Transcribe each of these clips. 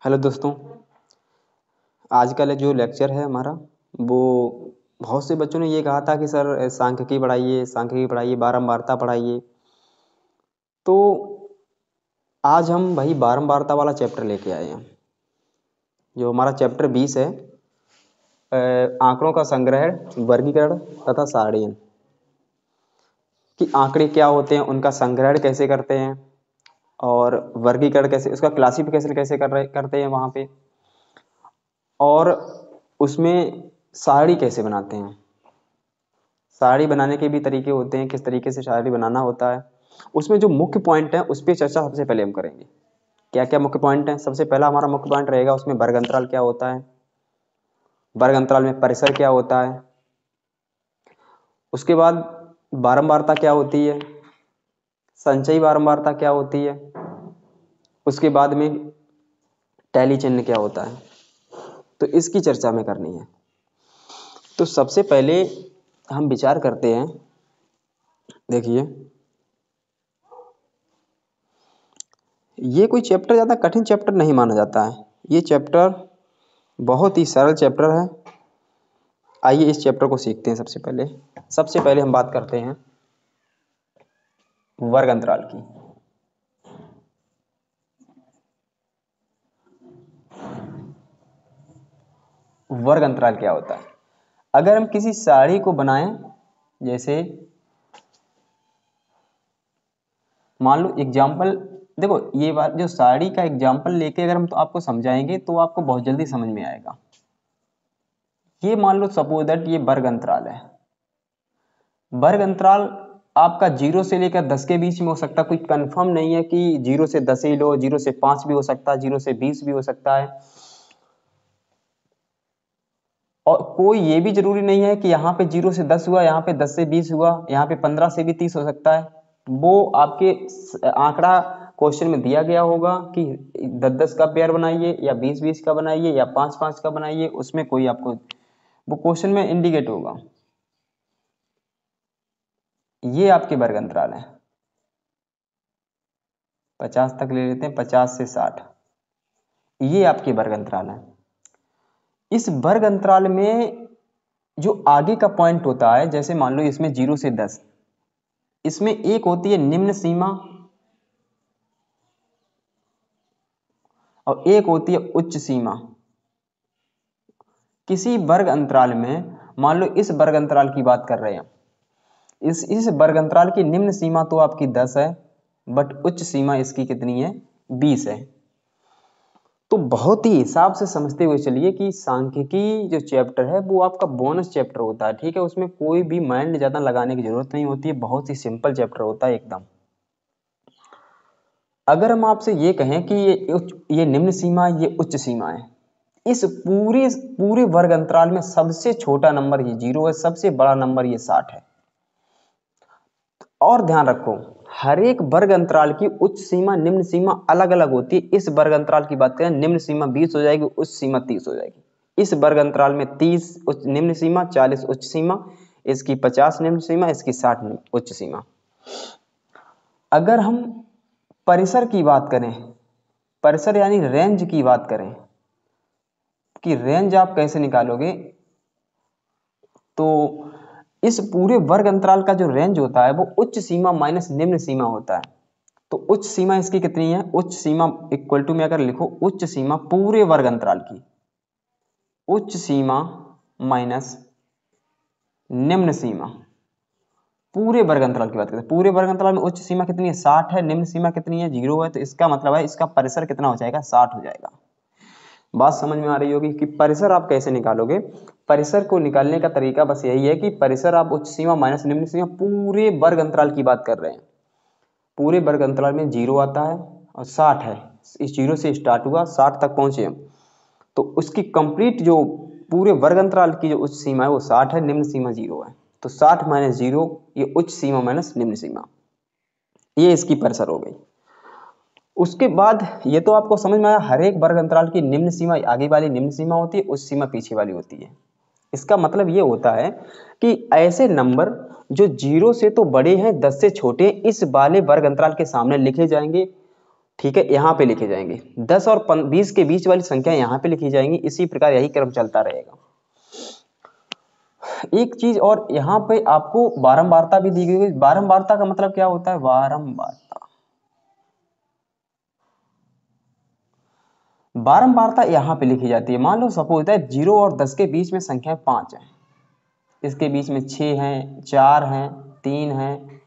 Hello दोस्तों, आज का जो लेक्चर है हमारा वो बहुत से बच्चों ने ये कहा था कि सर सांख्यिकी पढ़ाइए, बारंबारता पढ़ाइए। तो आज हम वही बारंबारता वाला चैप्टर लेके आए हैं। जो हमारा चैप्टर 20 है, आंकड़ों का संग्रह, वर्गीकरण तथा सारणीयन। कि आंकड़े क्या होते हैं, उनका संग्रहण कैसे करते हैं और वर्गीकरण कैसे, उसका क्लासिफिकेशन कैसे करते हैं वहाँ पे, और उसमें सारणी कैसे बनाते हैं। सारणी बनाने के भी तरीके होते हैं, किस तरीके से सारणी बनाना होता है। उसमें जो मुख्य पॉइंट है उस पर चर्चा सबसे पहले हम करेंगे। क्या क्या मुख्य पॉइंट हैं। सबसे पहला हमारा मुख्य पॉइंट रहेगा उसमें वर्ग अंतराल क्या होता है, वर्ग अंतराल में परिसर क्या होता है। उसके बाद बारंबारता क्या होती है, संचयी बारंबारता क्या होती है। उसके बाद में टैली चिन्ह क्या होता है। तो इसकी चर्चा में करनी है। तो सबसे पहले हम विचार करते हैं। देखिए, ये कोई चैप्टर ज़्यादा कठिन चैप्टर नहीं माना जाता है। ये चैप्टर बहुत ही सरल चैप्टर है। आइए इस चैप्टर को सीखते हैं। सबसे पहले हम बात करते हैं वर्ग अंतराल की। वर्ग अंतराल क्या होता है। अगर हम किसी सारणी को बनाएं, जैसे मान लो एग्जाम्पल, देखो ये बात जो सारणी का एग्जाम्पल लेके अगर हम तो आपको समझाएंगे तो आपको बहुत जल्दी समझ में आएगा। ये मान लो सपोज दैट ये वर्ग अंतराल है। वर्ग अंतराल आपका 0 से लेकर 10 के बीच में हो सकता है। कोई कंफर्म नहीं है कि 0 से 10 ही लो, 0 से 5 भी हो सकता है, 0 से 20 भी हो सकता है। और कोई ये भी जरूरी नहीं है कि यहाँ पे 0 से 10 हुआ, यहाँ पे 10 से 20 हुआ, यहाँ पे 15 से भी 30 हो सकता है। वो आपके आंकड़ा क्वेश्चन में दिया गया होगा कि 10-10 का पेयर बनाइए या 20-20 का बनाइए या 5-5 का बनाइए। उसमें कोई आपको वो क्वेश्चन में इंडिकेट होगा। ये आपके वर्ग अंतराल है। 50 तक ले लेते हैं, 50 से 60। ये आपके वर्ग अंतराल है। इस वर्ग अंतराल में जो आगे का पॉइंट होता है, जैसे मान लो इसमें 0 से 10, इसमें एक होती है निम्न सीमा और एक होती है उच्च सीमा। किसी वर्ग अंतराल में मान लो इस वर्ग अंतराल की बात कर रहे हैं, इस वर्ग अंतराल की निम्न सीमा तो आपकी 10 है, बट उच्च सीमा इसकी कितनी है, 20 है। तो बहुत ही हिसाब से समझते हुए चलिए कि सांख्यिकी जो चैप्टर है वो आपका बोनस चैप्टर होता है। ठीक है, उसमें कोई भी माइंड ज्यादा लगाने की जरूरत नहीं होती है, बहुत ही सिंपल चैप्टर होता है एकदम। अगर हम आपसे ये कहें कि ये निम्न सीमा, ये उच्च सीमा है, इस पूरे पूरे वर्ग अंतराल में सबसे छोटा नंबर ये 0 है, सबसे बड़ा नंबर ये 60 है। और ध्यान रखो, हर एक वर्ग अंतराल की उच्च सीमा निम्न सीमा अलग अलग होती है। इस वर्ग अंतराल की बात करें, निम्न सीमा 20 हो जाएगी, उच्च सीमा 30 हो जाएगी। इस वर्ग अंतराल में 30 उच्च निम्न सीमा, 40 उच्च सीमा, इसकी 50 निम्न सीमा, इसकी 60 उच्च सीमा। अगर हम परिसर की बात करें, परिसर यानी रेंज की बात करें कि रेंज आप कैसे निकालोगे, तो इस पूरे वर्ग अंतराल का जो रेंज होता है वो उच्च सीमा माइनस निम्न सीमा होता है। तो उच्च सीमा इसकी कितनी है, उच्च सीमा इक्वल टू में अगर लिखो, उच्च सीमा पूरे वर्ग अंतराल की, उच्च सीमा माइनस निम्न सीमा पूरे वर्ग अंतराल की बात करते हैं। पूरे वर्ग अंतराल में उच्च सीमा कितनी है, 60 है, निम्न सीमा कितनी है, 0 है। तो इसका मतलब है इसका परिसर कितना हो जाएगा, 60 हो जाएगा। बात समझ में आ रही होगी कि परिसर आप कैसे निकालोगे। परिसर को निकालने का तरीका बस यही है कि परिसर आप उच्च सीमा माइनस निम्न सीमा पूरे वर्ग अंतराल की बात कर रहे हैं। पूरे वर्ग अंतराल में 0 आता है और 60 है। इस 0 से स्टार्ट हुआ, 60 तक पहुंचे हम, तो उसकी कंप्लीट जो पूरे वर्ग अंतराल की जो उच्च सीमा है वो 60 है, निम्न सीमा 0 है। तो 60 माइनस 0 ये उच्च सीमा माइनस निम्न सीमा, ये इसकी परिसर हो गई। उसके बाद ये तो आपको समझ में आया, हर एक वर्ग अंतराल की निम्न सीमा आगे वाली निम्न सीमा होती है, उच्च सीमा पीछे वाली होती है। इसका मतलब ये होता है कि ऐसे नंबर जो 0 से तो बड़े हैं, 10 से छोटे हैं, इस वाले वर्ग अंतराल के सामने लिखे जाएंगे। ठीक है, यहाँ पे लिखे जाएंगे। 10 और 20 के बीच वाली संख्या यहाँ पे लिखी जाएंगी। इसी प्रकार यही क्रम चलता रहेगा। एक चीज और, यहाँ पे आपको बारंबारता भी दी गई है। बारंबारता का मतलब क्या होता है? बारंबारता, बारंबारता यहाँ पे लिखी जाती है। मान लो सपोज है 0 और 10 के बीच में संख्या 5 है, इसके बीच में 6 हैं, 4 हैं, 3 हैं,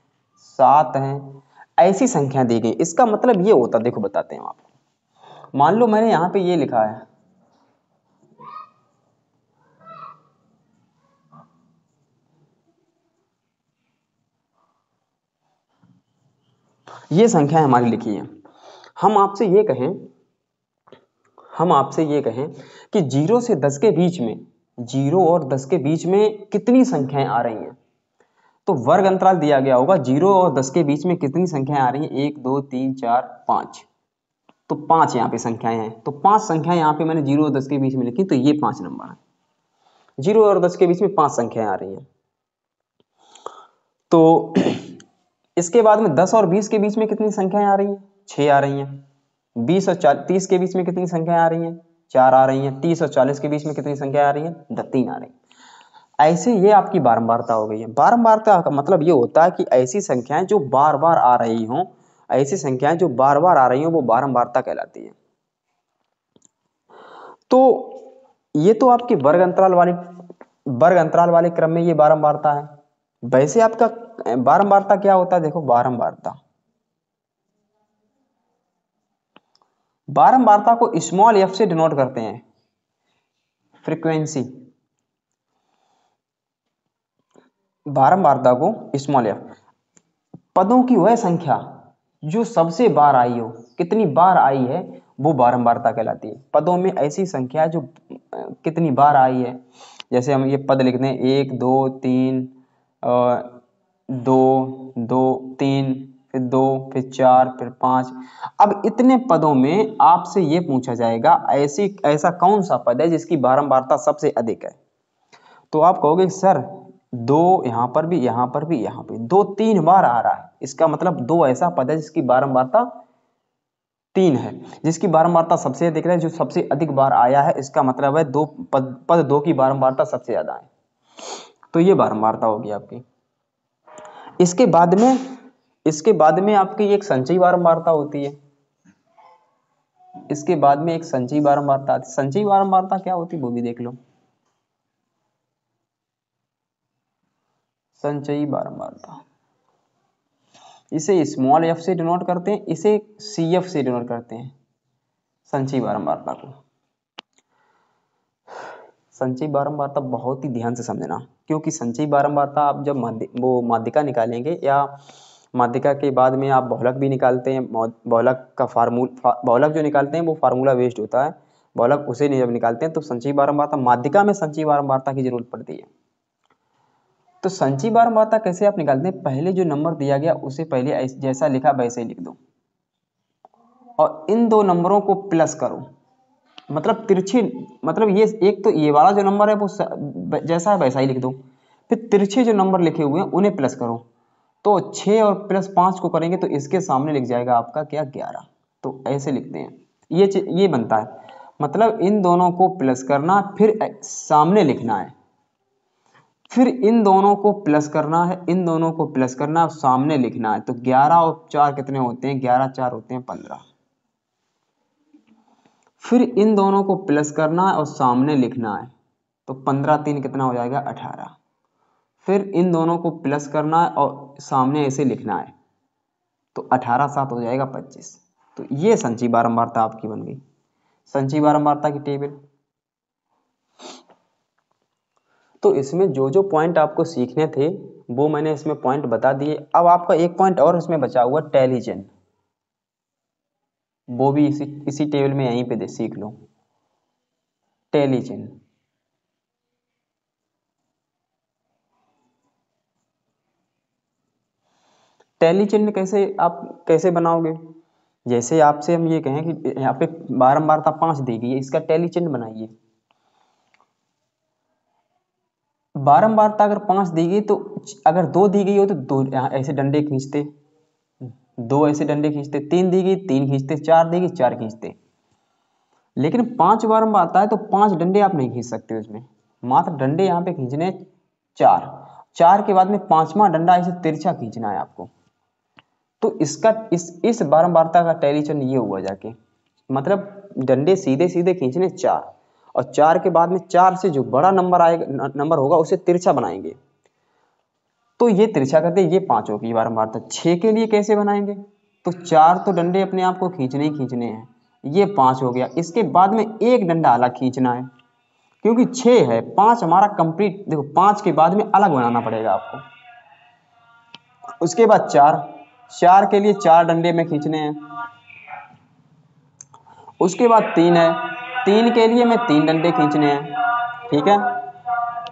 7 हैं, ऐसी संख्या दी गई। इसका मतलब ये होता, देखो बताते हैं आपको। मान लो मैंने यहाँ पे ये लिखा है, ये संख्या हमारी लिखी है। हम आपसे ये कहें कि 0 से 10 के बीच में, 0 और 10 के बीच में कितनी संख्याएं आ रही हैं, तो वर्ग अंतराल दिया गया होगा 0 और 10 के बीच में कितनी संख्याएं आ रही हैं, 1 2 3 4 5। तो 5 यहाँ पे संख्याएं हैं, तो 5 संख्याएं यहाँ पे मैंने 0 और 10 के बीच में लिखी, तो ये 5 नंबर है। 0 और 10 के बीच में 5 संख्याएं आ रही हैं। तो इसके बाद में 10 और 20 के बीच में कितनी संख्याएं आ रही हैं? 6 आ रही हैं। 20 और 30 के बीच में कितनी संख्याएं आ रही हैं? 4 आ रही हैं। 30 और 40 के बीच में कितनी संख्या आ रही है? 3 आ रही है। ऐसे ये आपकी बारंबारता हो गई है। बारंबारता का मतलब ये होता है कि ऐसी संख्याएं जो बार बार आ रही हों, ऐसी संख्याएं जो बार बार आ रही हों, वो बारंबारता कहलाती है। तो ये तो आपकी वर्ग अंतराल वाले क्रम में ये बारंबारता है। वैसे आपका बारंबारता क्या होता है? देखो, बारंबारता को स्मॉल एफ से डिनोट करते हैं, फ्रीक्वेंसी। बारंबारता को स्मॉल एफ, पदों की वह संख्या जो सबसे बार आई हो, कितनी बार आई है, वो बारंबारता कहलाती है। पदों में ऐसी संख्या जो कितनी बार आई है, जैसे हम ये पद लिखते हैं 1 2 3 2 2 3, फिर 2, फिर 4, फिर 5। अब इतने पदों में आपसे ये पूछा जाएगा ऐसा कौन सा पद है जिसकी बारंबारता सबसे अधिक है। तो आप कहोगे सर, 2 यहाँ पर भी, यहाँ पर भी, यहाँ पे 2 3 बार आ रहा है, इसका मतलब 2 ऐसा पद है जिसकी बारंबारता 3 है। जिसकी बारंबारता सबसे अधिक है, जो सबसे अधिक बार आया है, इसका मतलब है पद 2 की बारंबारता सबसे ज्यादा है। तो ये बारंबारता होगी आपकी। इसके बाद में आपकी एक संचयी बारंबारता होती है। इसके बाद में एक संचयी बारंबारता आती है। संचयी बारंबारता क्या होती है वो भी देख लो। संचयी बारंबारता, इसे स्मॉल एफ से डिनोट करते हैं, इसे सी एफ से डिनोट करते हैं। संचयी बारंबारता को, संचयी बारंबारता बहुत ही ध्यान से समझना, क्योंकि संचयी बारंबारता आप जब माध्यिका निकालेंगे, या माध्यिका के बाद में आप बहुलक भी निकालते हैं, बहुलक जो निकालते हैं वो फार्मूला वेस्ट होता है, बहुलक उसे जब निकालते हैं तो संचयी बारंबारता, माध्यिका में संचयी बारंबारता की जरूरत पड़ती है। तो संचयी बारंबारता कैसे आप निकालते हैं? पहले जो नंबर दिया गया उसे पहले जैसा लिखा वैसे ही लिख दो, और इन दो नंबरों को प्लस करो। मतलब तिरछे, मतलब ये एक तो ये वाला जो नंबर है वो जैसा है वैसा ही लिख दो, फिर तिरछे जो नंबर लिखे हुए हैं उन्हें प्लस करो। तो 6 और प्लस 5 को करेंगे तो इसके सामने लिख जाएगा आपका क्या? 11। तो ऐसे लिखते हैं, ये बनता है। मतलब इन दोनों को प्लस करना, फिर सामने लिखना है, फिर इन दोनों को प्लस करना है, इन दोनों को प्लस करना, सामने लिखना है। तो 11 और 4 कितने होते हैं? 11 4 होते हैं 15। फिर इन दोनों को प्लस करना है और सामने लिखना है, तो 15 3 कितना हो जाएगा? 18। फिर इन दोनों को प्लस करना है और सामने ऐसे लिखना है, तो 18 7 हो जाएगा 25। तो ये संचयी बारंबारता आपकी बन गई, संचयी बारंबारता की टेबल। तो इसमें जो जो पॉइंट आपको सीखने थे वो मैंने इसमें पॉइंट बता दिए। अब आपका एक पॉइंट और इसमें बचा हुआ, टेलीजन, वो भी इसी टेबल में यहीं पे सीख लो। टेलीजन, टेली चिन्ह कैसे बनाओगे? जैसे आपसे हम ये कहें कि यहाँ पे बारंबारता 5 दी गई है, इसका टेली चिन्ह बनाइए। बारंबारता अगर 5 दी गई तो अगर 2 दी गई हो तो 2 यहाँ ऐसे डंडे खींचते, 2 ऐसे डंडे खींचते, 3 देगी, 3 खींचते, 4 देगी, 4 खींचते। लेकिन 5 बारंबारता है तो 5 डंडे आप नहीं खींच सकते उसमें, मात्र डंडे यहाँ पे खींचने 4। 4 के बाद में 5वां डंडा ऐसे तिरछा खींचना है आपको। तो इसका इस बारंबारता का टैली चिन्ह ये हुआ जाके, मतलब डंडे सीधे सीधे खींचने 4, और 4 के बाद में 4 से जो बड़ा नंबर आएगा, नंबर होगा, उसे तिरछा बनाएंगे। तो ये तिरछा करते, ये 5 होगी बारंबारता। 6 के लिए कैसे बनाएंगे, तो 4 तो डंडे अपने आप को खींचने ही खींचने हैं, ये 5 हो गया। इसके बाद में एक डंडा अलग खींचना है, क्योंकि 6 है, 5 हमारा कंप्लीट। देखो 5 के बाद में अलग बनाना पड़ेगा आपको। उसके बाद 4 के लिए 4 डंडे में खींचने हैं। उसके बाद 3 है, 3 के लिए मैं 3 डंडे खींचने हैं, ठीक है।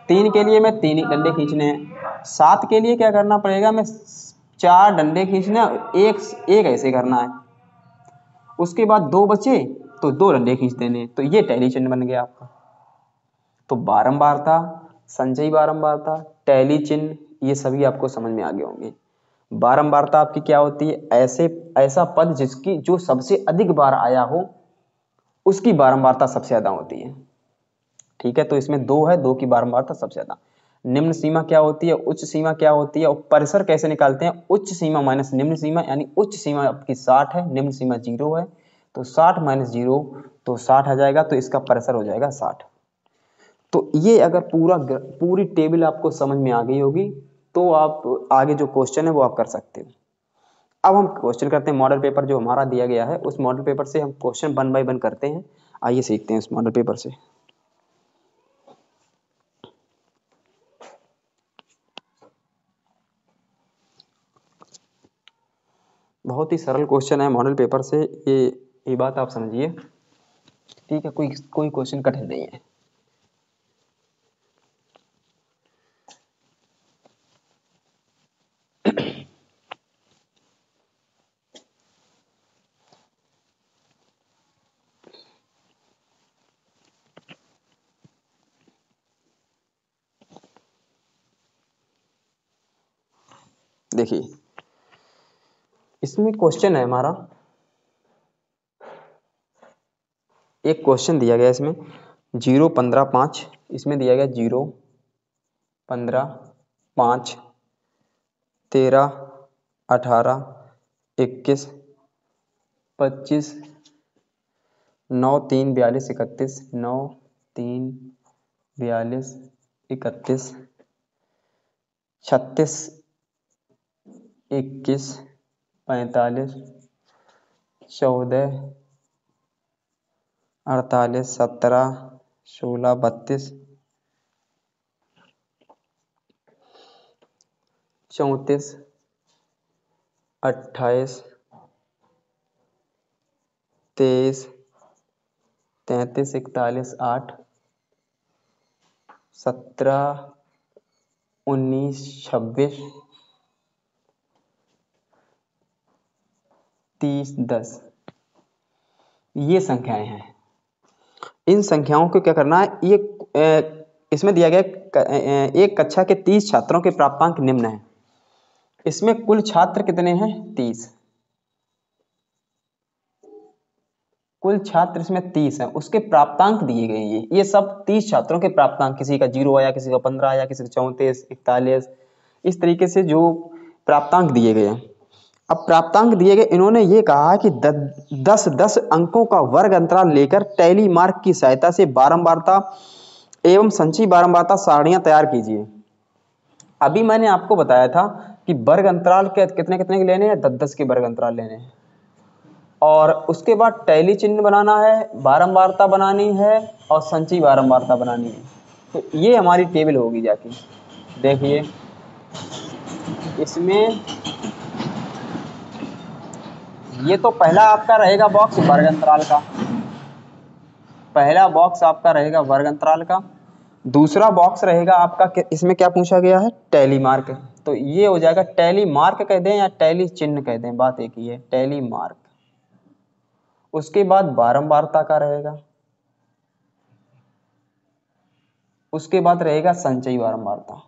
3 के लिए मैं 3 डंडे खींचने हैं। 7 के लिए क्या करना पड़ेगा, मैं 4 डंडे खींचने, एक ऐसे करना है। उसके बाद 2 बचे तो 2 डंडे खींच देने, तो ये टैली चिन्ह बन गया आपका। तो बारंबारता, संचयी बारंबारता, टैली चिन्ह, ये सभी आपको समझ में आ गए होंगे। बारंबारता आपकी क्या होती है, ऐसा पद जिसकी जो सबसे अधिक बार आया हो उसकी बारंबारता सबसे ज्यादा होती है, ठीक है। तो इसमें 2 है, 2 की बारंबारता सबसे ज्यादा। निम्न सीमा क्या होती है, उच्च सीमा क्या होती है, और परिसर कैसे निकालते हैं, उच्च सीमा माइनस निम्न सीमा, यानी उच्च सीमा आपकी 60 है, निम्न सीमा 0 है, तो 60 माइनस 0 तो 60 आ जाएगा, तो इसका परिसर हो जाएगा 60। तो ये अगर पूरी टेबल आपको समझ में आ गई होगी तो आप आगे जो क्वेश्चन है वो आप कर सकते हो। अब हम क्वेश्चन करते हैं, मॉडल पेपर जो हमारा दिया गया है उस मॉडल पेपर से हम क्वेश्चन 1 बाय 1 करते हैं। आइए सीखते हैं उस मॉडल पेपर से। बहुत ही सरल क्वेश्चन है मॉडल पेपर से, ये बात आप समझिए, ठीक है। कोई क्वेश्चन कठिन नहीं है। देखिए इसमें क्वेश्चन है हमारा, एक क्वेश्चन दिया गया इसमें 0 15 5, इसमें दिया गया 0 15 5 13 18 21 25 9 3 42 31 9 3 42 31 36 21 45 14 48 17 16 32 34 28 23 33 41 8 17 19 26 30 10, ये संख्याएं हैं। इन संख्याओं को क्या करना है, इसमें दिया गया एक कक्षा के 30 छात्रों के प्राप्तांक निम्न है। इसमें कुल छात्र कितने हैं, 30। कुल छात्र इसमें 30 हैं, उसके प्राप्तांक दिए गए ये सब 30 छात्रों के प्राप्तांक, किसी का 0 आया, किसी का 15 आया, किसी का 34 41, इस तरीके से जो प्राप्तांक दिए गए हैं। अब प्राप्तांक दिए गए, इन्होंने ये कहा कि 10 अंकों का वर्ग अंतराल लेकर टैली मार्क की सहायता से बारंबारता एवं संचयी बारंबारता सारणियां तैयार कीजिए। अभी मैंने आपको बताया था कि वर्ग अंतराल कितने कितने के लेने हैं, 10 के वर्ग अंतराल लेने हैं, और उसके बाद टैली चिन्ह बनाना है, बारंबारता बनानी है और संचयी बारंबारता बनानी है। तो ये हमारी टेबल होगी जाके, देखिए इसमें ये तो पहला आपका रहेगा बॉक्स वर्ग अंतराल का, पहला बॉक्स आपका रहेगा वर्ग अंतराल का। दूसरा बॉक्स रहेगा आपका, इसमें क्या पूछा गया है, टैली मार्क। तो ये हो जाएगा टैली मार्क कह दें या टैली चिन्ह कह दें, बात एक ही है, टैली मार्क। उसके बाद बारंबारता का रहेगा, उसके बाद रहेगा संचयी बारंबारता,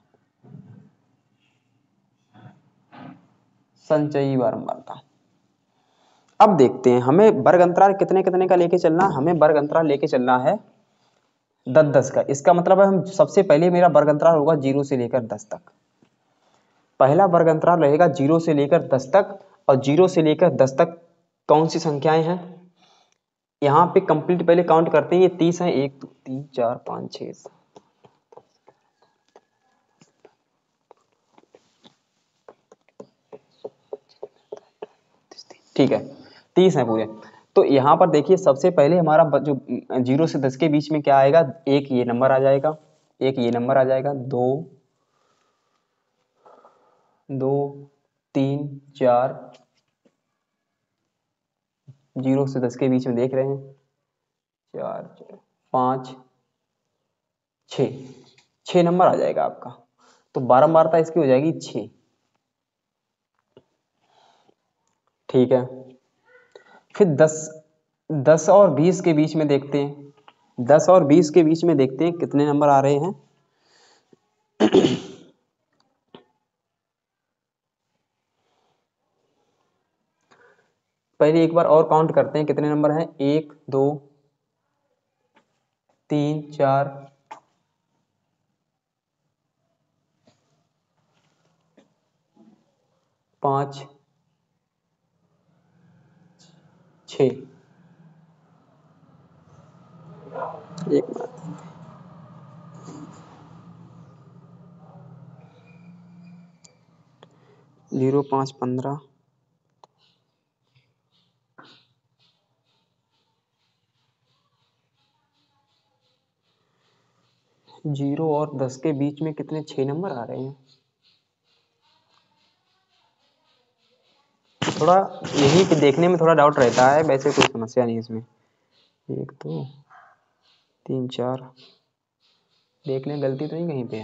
संचयी बारंबारता। अब देखते हैं हमें वर्ग अंतराल कितने कितने का लेके चलना है। हमें वर्ग अंतराल लेके चलना है 10-10 का। इसका मतलब है हम सबसे पहले मेरा वर्ग अंतराल होगा 0 से लेकर 10 तक। पहला वर्ग अंतराल रहेगा 0 से लेकर 10 तक। और 0 से लेकर 10 तक कौन सी संख्याएं हैं, यहाँ पे कंप्लीट पहले काउंट करते हैं। ये 30 है, 1 2 3 4 5 6। ठीक है, 30 है पूरे। तो यहाँ पर देखिए सबसे पहले हमारा जो 0 से 10 के बीच में क्या आएगा, एक ये नंबर आ जाएगा, एक ये नंबर आ जाएगा, 2 2 3 4, 0 से 10 के बीच में देख रहे हैं, 4 5 6 नंबर आ जाएगा आपका। तो बारंबारता इसकी हो जाएगी 6। ठीक है, फिर 10 और 20 के बीच में देखते हैं। 10 और 20 के बीच में देखते हैं कितने नंबर आ रहे हैं। पहले एक बार और काउंट करते हैं कितने नंबर हैं, 1 2 3 4 5 6। एक मिनट, 0 5 15, 0 और 10 के बीच में कितने 6 नंबर आ रहे हैं। थोड़ा यही कि देखने में थोड़ा डाउट रहता है, वैसे कोई समस्या नहीं इसमें। 1 2 3 4, देख लें गलती तो नहीं कहीं पे।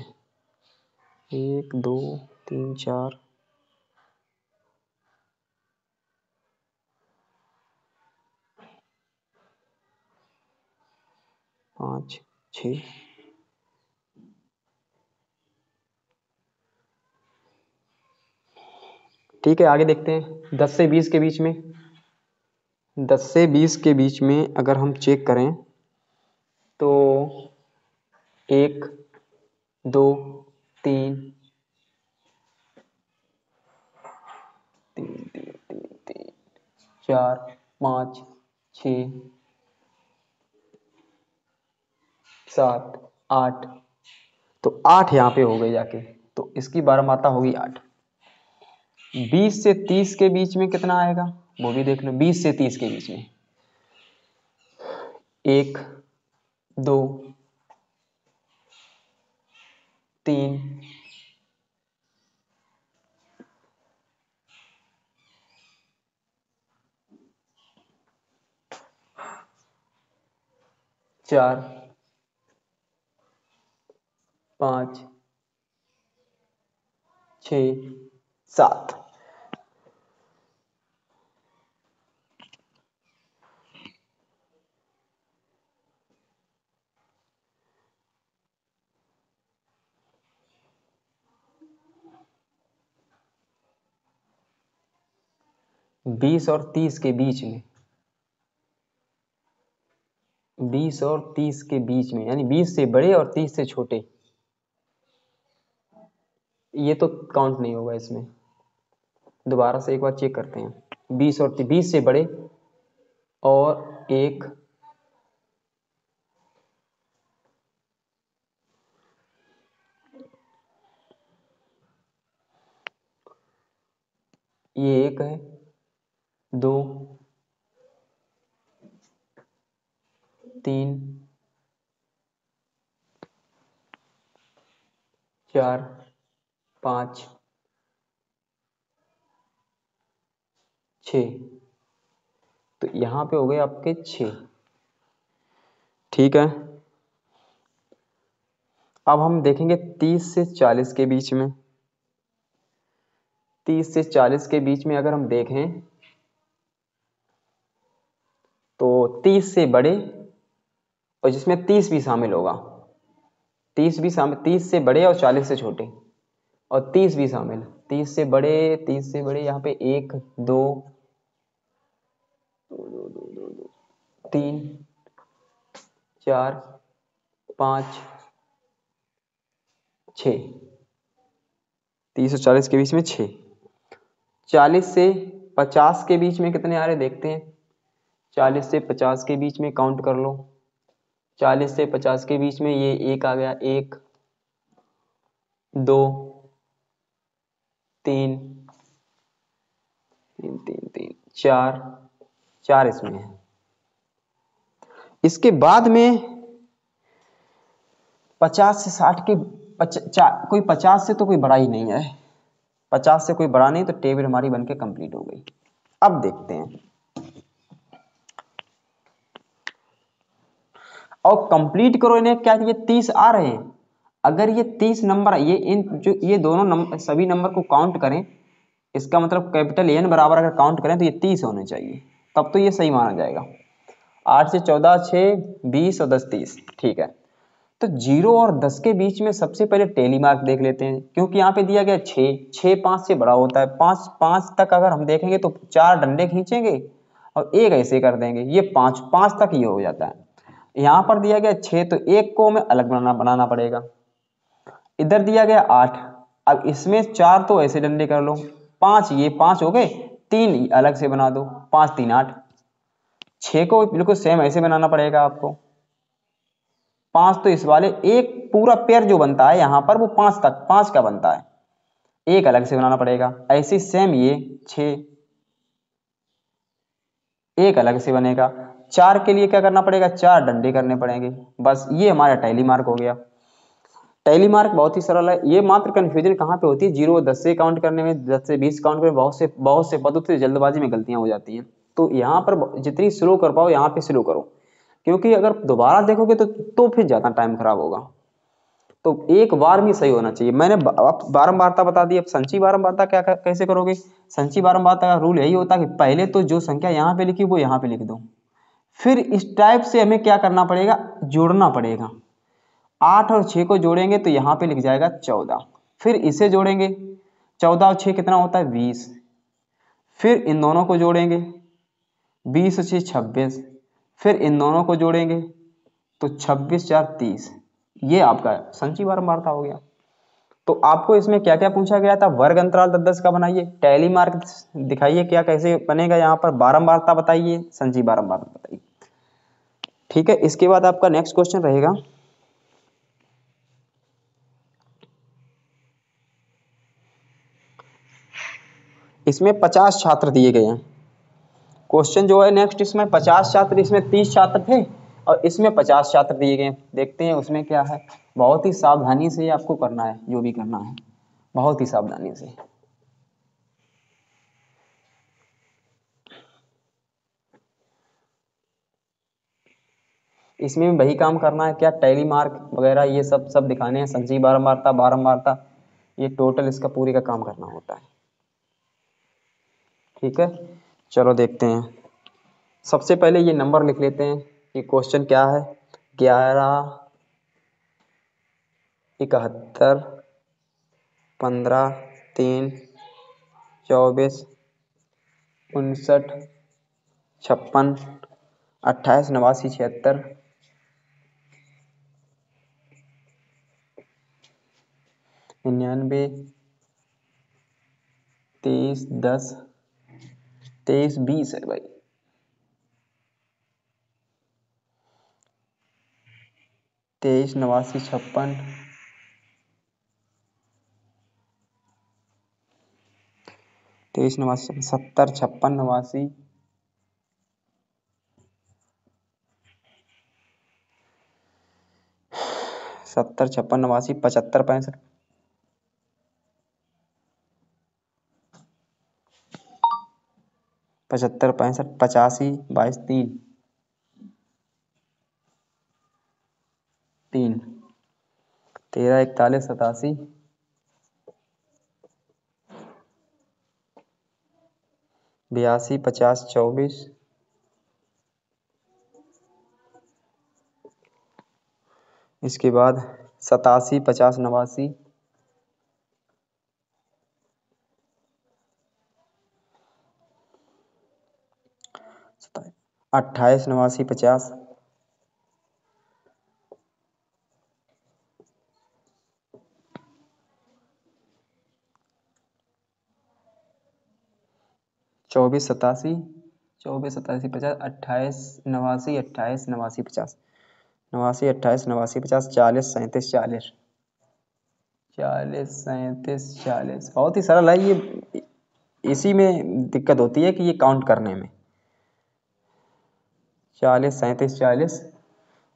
1 2 3 4 5 6। ठीक है, आगे देखते हैं 10 से 20 के बीच में। 10 से 20 के बीच में अगर हम चेक करें तो 1 2 3 4 5 6 7 8। तो 8 यहाँ पे हो गए जाके, तो इसकी बारहमाता होगी 8। 20 से 30 के बीच में कितना आएगा वो भी देख लो। 20 से 30 के बीच में 1 2 3 4 5 6 7। बीस और 30 के बीच में, 20 और 30 के बीच में यानी 20 से बड़े और 30 से छोटे, ये तो काउंट नहीं होगा इसमें। दोबारा से एक बार चेक करते हैं। 20 और 20 से बड़े और एक ये एक है, 2 3 4 5 6। तो यहाँ पे हो गए आपके 6। ठीक है, अब हम देखेंगे 30 से 40 के बीच में। 30 से 40 के बीच में अगर हम देखें तो 30 से बड़े और जिसमें 30 भी शामिल होगा, 30 भी शामिल, 30 से बड़े और 40 से छोटे और 30 भी शामिल। 30 से बड़े, 30 से बड़े यहाँ पे 1 2 3 4 5 6, 30 और 40 के बीच में 6। 40 से 50 के बीच में कितने आ रहे देखते हैं। 40 से 50 के बीच में काउंट कर लो। 40 से 50 के बीच में ये एक आ गया, 1 2 3 3 3 3 4, 4 इसमें है। इसके बाद में 50 से 60 के कोई 50 से तो कोई बड़ा ही नहीं है, 50 से कोई बड़ा नहीं, तो टेबल हमारी बनके कंप्लीट हो गई। अब देखते हैं और कंप्लीट करो इन्हें। क्या ये 30 आ रहे हैं? अगर ये 30 नंबर ये दोनों नंबर सभी नंबर को काउंट करें, इसका मतलब कैपिटल एन बराबर अगर काउंट करें तो ये 30 होने चाहिए, तब तो ये सही माना जाएगा। 8 से 14 6 20 और 10 30, ठीक है। तो 0 और 10 के बीच में सबसे पहले टेली मार्क देख लेते हैं, क्योंकि यहाँ पे दिया गया 6 5 से बड़ा होता है। 5 तक अगर हम देखेंगे तो 4 डंडे खींचेंगे और एक ऐसे कर देंगे, ये 5 तक ये हो जाता है। यहाँ पर दिया गया 6, तो एक को हमें अलग बनाना पड़ेगा। इधर दिया गया 8, अब इसमें 4 तो ऐसे डंडे कर लो, 5 ये 5 हो गए, 3 अलग से बना दो, 5 3 8। 6 को बिल्कुल सेम ऐसे बनाना पड़ेगा आपको। 5 तो इस वाले एक पूरा पेयर जो बनता है यहाँ पर वो 5 का बनता है, एक अलग से बनाना पड़ेगा। ऐसे सेम ये 6 एक अलग से बनेगा। 4 के लिए क्या करना पड़ेगा, 4 डंडे करने पड़ेंगे। बस ये हमारा टैली मार्क हो गया। टैली मार्क बहुत ही सरल है। ये मात्र कंफ्यूजन कहाँ पे होती है, 0 और 10 से काउंट करने में, 10 से 20 काउंट करने में बहुत से पदों से जल्दबाजी में गलतियां हो जाती हैं। तो यहाँ पर जितनी स्लो कर पाओ यहाँ पे स्लो करो, क्योंकि अगर दोबारा देखोगे तो फिर ज्यादा टाइम खराब होगा। तो एक बार में सही होना चाहिए। मैंने बारंबारता बता दी। अब संचयी बारंबारता कैसे करोगे। संचयी बारंबारता का रूल यही होता है कि पहले तो जो संख्या यहाँ पे लिखी वो यहाँ पे लिख दो, फिर इस टाइप से हमें क्या करना पड़ेगा, जोड़ना पड़ेगा। 8 और 6 को जोड़ेंगे तो यहाँ पे लिख जाएगा 14, फिर इसे जोड़ेंगे 14 और 6 कितना होता है 20, फिर इन दोनों को जोड़ेंगे 20 और 6 26, फिर इन दोनों को जोड़ेंगे तो 26 4 30। ये आपका संचयी बारंबारता हो गया। तो आपको इसमें क्या क्या पूछा गया था, वर्ग अंतराल 10-10 का बनाइए, टैली मार्क दिखाइए क्या कैसे बनेगा, यहाँ पर बारंबारता बताइए, संचयी बारंबारता बताइए। ठीक है, इसके बाद आपका नेक्स्ट क्वेश्चन रहेगा, इसमें 50 छात्र दिए गए हैं। क्वेश्चन जो है नेक्स्ट, इसमें 50 छात्र, इसमें 30 छात्र थे और इसमें 50 छात्र दिए गए। देखते हैं उसमें क्या है। बहुत ही सावधानी से आपको करना है, जो भी करना है बहुत ही सावधानी से। इसमें भी वही काम करना है, क्या टैली मार्क वगैरह ये सब दिखाने हैं, संचयी बारंबारता बारंबारता, ये टोटल इसका पूरे का काम करना होता है। ठीक है, चलो देखते हैं। सबसे पहले ये नंबर लिख लेते हैं कि क्वेश्चन क्या है। 11 71 15 3 24 59 56 28 89 76 99 23 10 23 20 है भाई। 23 89 56 23 89 70 56 89 70 56 89 75 65 75 65 85 22 3 3 13 41 87 82 50 24 इसके बाद 87 50 89 27 28 89 50 24 87 24 87 50 28 89 28 89 50 89 28 89 50 40 37 40 40 37 40 बहुत ही सरल है ये। इसी में दिक्कत होती है कि ये काउंट करने में। 40 37 40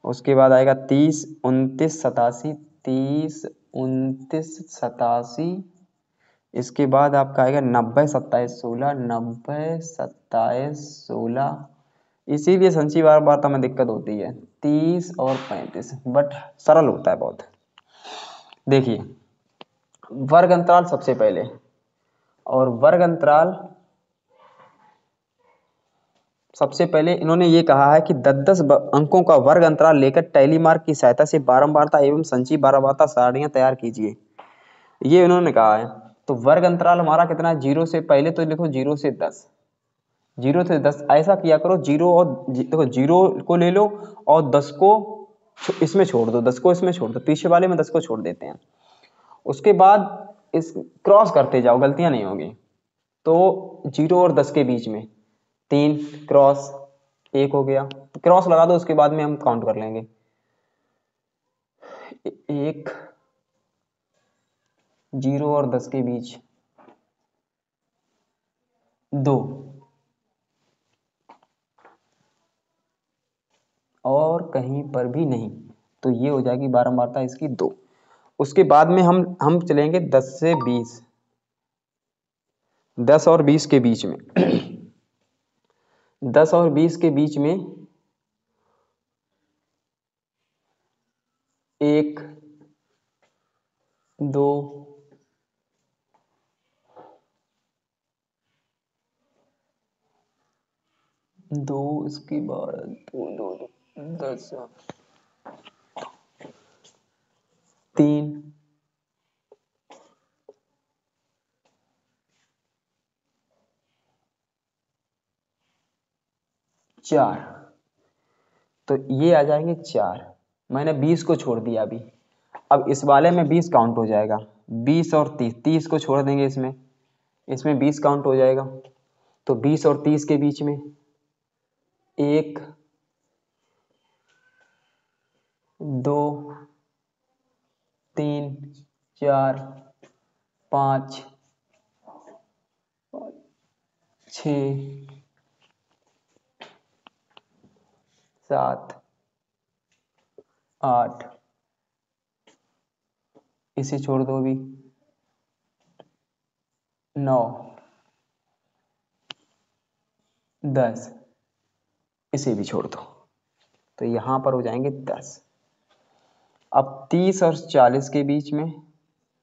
उसके बाद आएगा 30 29 87 30 29 87 इसके बाद आपका आएगा 90 27 16 90 27 16 इसीलिए संची बार वार्ता में दिक्कत होती है 30 और 35 बट सरल होता है बहुत। देखिए वर्ग अंतराल सबसे पहले और वर्ग अंतराल सबसे पहले इन्होंने ये कहा है कि 10-10 अंकों का वर्ग अंतराल लेकर टैली मार्क की सहायता से बारंबारता एवं संची बारंबारता सारणियां तैयार कीजिए, ये इन्होंने कहा है। तो वर्ग अंतराल हमारा कितना है, 0 से पहले तो लिखो 0 से 10, 0 से 10 ऐसा किया करो। 0 और देखो 0 को ले लो और 10 को इसमें छोड़ दो, 10 को इसमें छोड़ दो, पीछे वाले में 10 को छोड़ देते हैं। उसके बाद इस क्रॉस करते जाओ, गलतियां नहीं होगी। तो 0 और 10 के बीच में 3 क्रॉस 1 हो गया, क्रॉस लगा दो, उसके बाद में हम काउंट कर लेंगे। 1 0 और 10 के बीच 2 और कहीं पर भी नहीं, तो ये हो जाएगी बारंबारता इसकी 2। उसके बाद में हम चलेंगे 10 से 20, 10 और 20 के बीच में 10 और 20 के बीच में 1 2 2 इसके बाद 2 2 10 3 4, तो ये आ जाएंगे 4। मैंने 20 को छोड़ दिया अभी, अब इस वाले में 20 काउंट हो जाएगा। 20 और 30, 30 को छोड़ देंगे, इसमें 20 काउंट हो जाएगा। तो 20 और 30 के बीच में 1 2 3 4 5 6 7 8 इसे छोड़ दो अभी, 9 10 इसे भी छोड़ दो, तो यहां पर हो जाएंगे 10। अब 30 और 40 के बीच में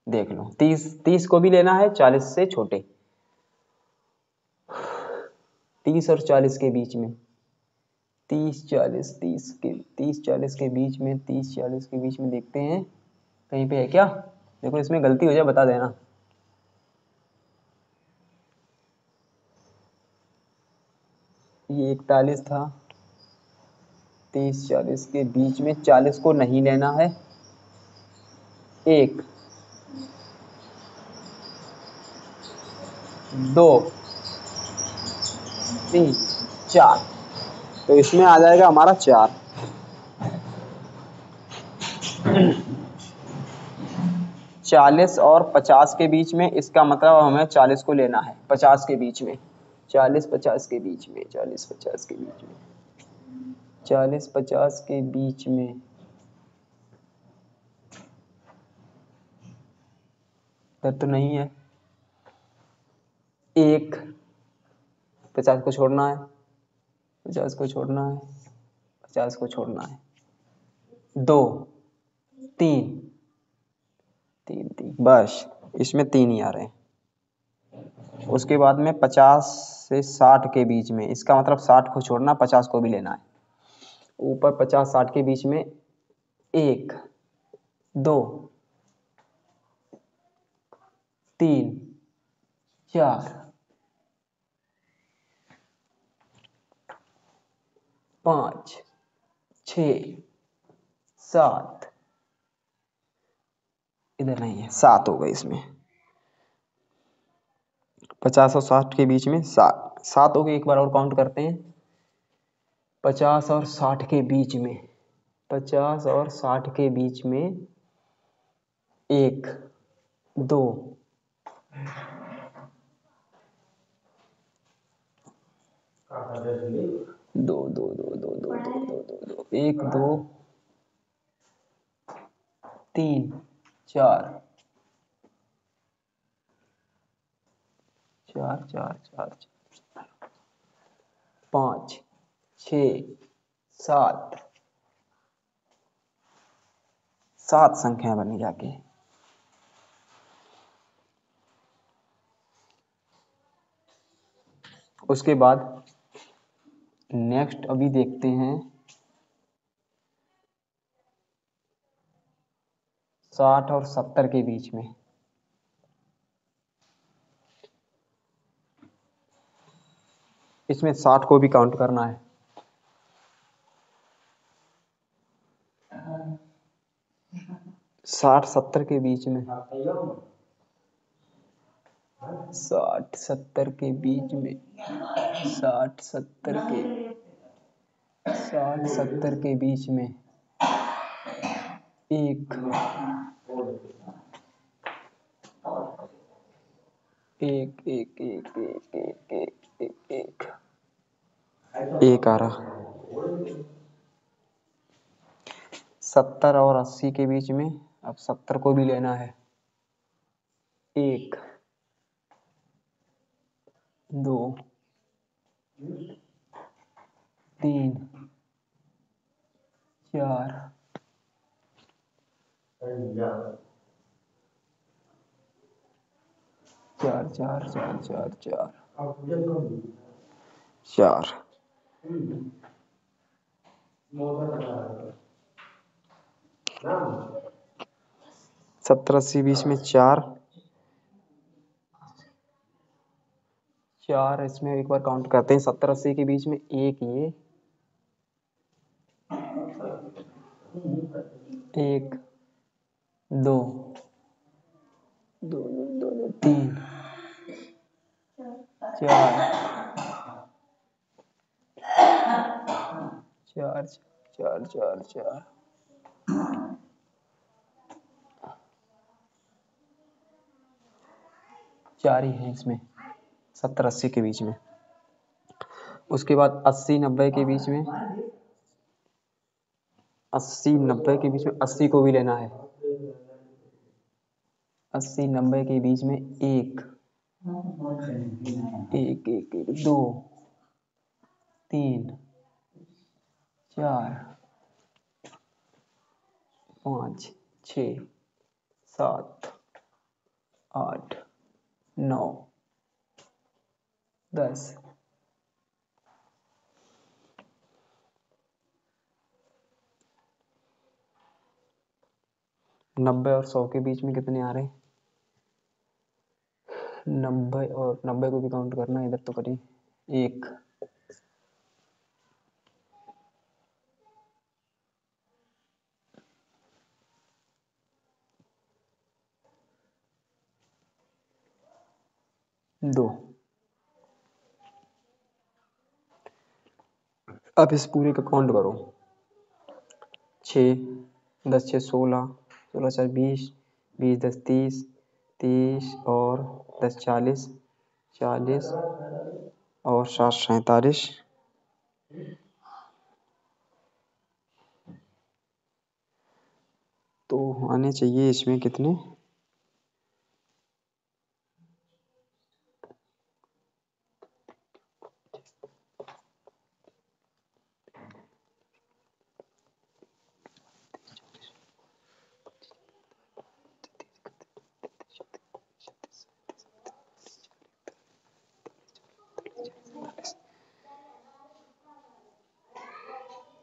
देख लो, 30 को भी लेना है 40 से छोटे, 30 और 40 के बीच में 30 40 के बीच में 30 40 के बीच में देखते हैं कहीं पे है क्या। देखो इसमें गलती हो जाए बता देना। ये 41 था, 30 40 के बीच में 40 को नहीं लेना है, 1 2 3 4, तो इसमें आ जाएगा हमारा 4। 40 और 50 के बीच में, इसका मतलब हमें 40 को लेना है 50 के बीच में, 40 50 के बीच में 40 50 के बीच में 40 50 के बीच में इधर तो नहीं है, 1 50 को छोड़ना है, 50 को छोड़ना है, 50 को छोड़ना है, 2 3 3 3 बस, इसमें 3 ही आ रहे हैं। उसके बाद में 50 से 60 के बीच में, इसका मतलब 60 को छोड़ना, 50 को भी लेना है। ऊपर 50 60 के बीच में 1 2 3 4 5 6 7, इधर नहीं है, 7 हो गए इसमें। 50 और 60 के बीच में 7 हो गए। एक बार और काउंट करते हैं। 50 और 60 के बीच में, 50 और 60 के बीच में 1 2 2 2 2 2 2 2 2 2 1 2 3 4 4 4 4 5 6 7, 7 संख्या बनी जाके। उसके बाद नेक्स्ट अभी देखते हैं 60 और 70 के बीच में। इसमें 60 को भी काउंट करना है। 60 70 के बीच में, 60 70 के बीच में, 60 70 के 60 70 के बीच में 1 1 1 1 1 1 1 1 1 आ रहा। 70 और 80 के बीच में, अब 70 को भी लेना है। 1 2 3 4 4 4 4 4 4 4 70 80 बीच में 4 4, इसमें एक बार काउंट करते हैं। 70 80 के बीच में 1 ये 1 2 2 2 2 3 4 4 4 4 4 4 ही है इसमें 70 80 के बीच में। उसके बाद 80 90 के बीच में, 80 90 के बीच में 80 को भी लेना है। 80 90 के बीच में 1 1 1 1 2 3 4 5 6 7 8 9 10। 90 और 100 के बीच में कितने आ रहे हैं? 90 और 90 को भी काउंट करना है। इधर तो करिए 1 2। अब इस पूरे का काउंट करो। 6 10 6 16 16 4 20 20 10 30 30 और 10 40 40 और 7 47। तो आने चाहिए इसमें कितने?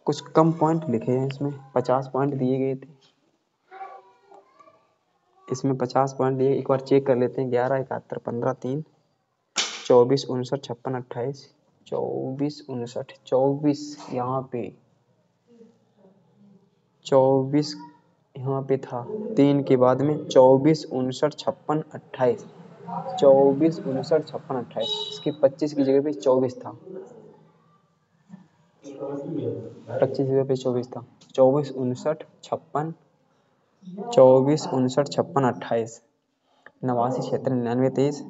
कुछ कम पॉइंट लिखे हैं इसमें। 50 पॉइंट दिए गए थे इसमें। 50 पॉइंट दिए। एक बार चेक कर लेते हैं। 11 71 15 3 24 59 56 28 24 59, 24 यहाँ पे, 24 यहाँ पे था 3 के बाद में, 24 59 56 28, 24 59 56 28, इसके 25 की जगह पे 24 था, 25 की जगह पे 24 था, 24 59 56, 24 59 56 28, 89 76 99 23,